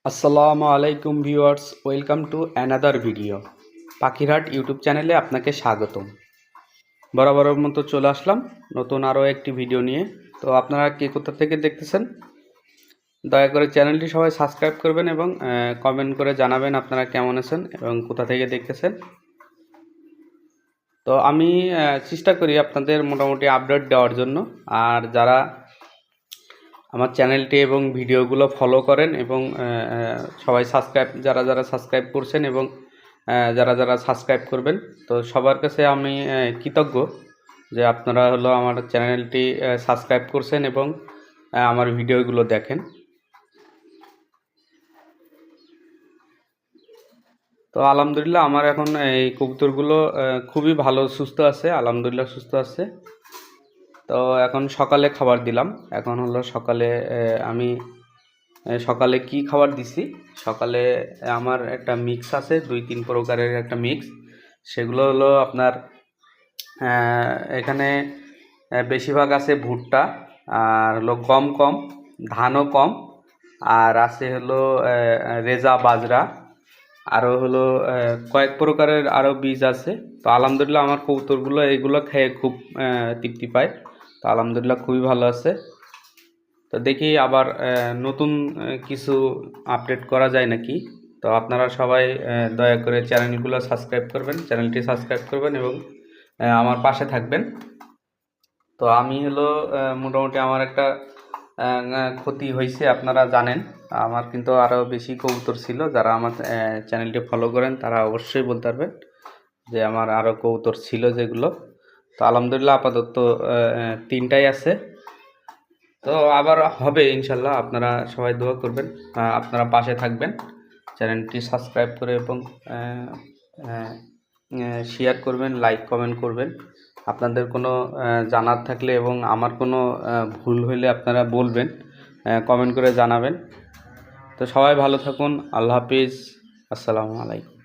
আসসালামু আলাইকুম viewers, welcome to another video. পাখিরহাট YouTube চ্যানেলে আপনাকে স্বাগতম। বরাবরের মতো চলে আসলাম নতুন আরও একটি ভিডিও নিয়ে। তো আপনারা কে কোথা থেকে দেখতেছেন, দয়া করে চ্যানেলটি সবাই সাবস্ক্রাইব করবেন এবং কমেন্ট করে জানাবেন আপনারা কেমন আছেন এবং কোথা থেকে দেখতেছেন। তো আমি চেষ্টা করি আপনাদের মোটামুটি আপডেট দেওয়ার জন্য। আর যারা আমার চ্যানেলটি এবং ভিডিওগুলো ফলো করেন এবং সবাই যারা সাবস্ক্রাইব করছেন এবং যারা সাবস্ক্রাইব করবেন, তো সবার কাছে আমি কৃতজ্ঞ যে আপনারা আমার চ্যানেলটি সাবস্ক্রাইব করছেন এবং আমার ভিডিওগুলো দেখেন। তো আলহামদুলিল্লাহ আমার এখন এই কবুতরগুলো খুবই ভালো, সুস্থ আছে, আলহামদুলিল্লাহ সুস্থ আছে। তো এখন সকালে খাবার দিলাম। এখন সকালে আমি সকালে কি খাবার দিছি, সকালে আমার একটা মিক্স আছে, 2-3 প্রকারের একটা মিক্স। সেগুলো আপনার এখানে বেশিরভাগ আছে ভুট্টা, আর গম কম, ধানও কম, আর আছে রেজা বাজরা, আরও কয়েক প্রকারের আরও বীজ আছে। তো আলহামদুলিল্লাহ আমার কবুতরগুলো এইগুলো খেয়ে খুব তৃপ্তি পায়। তো আলহামদুলিল্লাহ খুবই ভালো আছে। তো দেখি আবার নতুন কিছু আপডেট করা যায় নাকি। তো আপনারা সবাই দয়া করে চ্যানেলটি সাবস্ক্রাইব করবেন এবং আমার পাশে থাকবেন। তো আমি মোটামুটি আমার একটা ক্ষতি হয়েছে, আপনারা জানেন। আমার কিন্তু আরও বেশি কবুতর ছিল, যারা আমার চ্যানেলটি ফলো করেন তারা অবশ্যই বলতে পারবেন যে আমার আরও কবুতর ছিল যেগুলো। তো আলহামদুলিল্লাহ আপাতত 3টাই আছে। তো আবার হবে ইনশাল্লাহ, আপনারা সবাই দোয়া করবেন, আপনারা পাশে থাকবেন, চ্যানেলটি সাবস্ক্রাইব করে এবং শেয়ার করবেন, লাইক কমেন্ট করবেন। আপনাদের কোনো জানার থাকলে এবং আমার কোনো ভুল হইলে আপনারা বলবেন, কমেন্ট করে জানাবেন। তো সবাই ভালো থাকুন। আল্লাহ হাফিজ। আসসালামু আলাইকুম।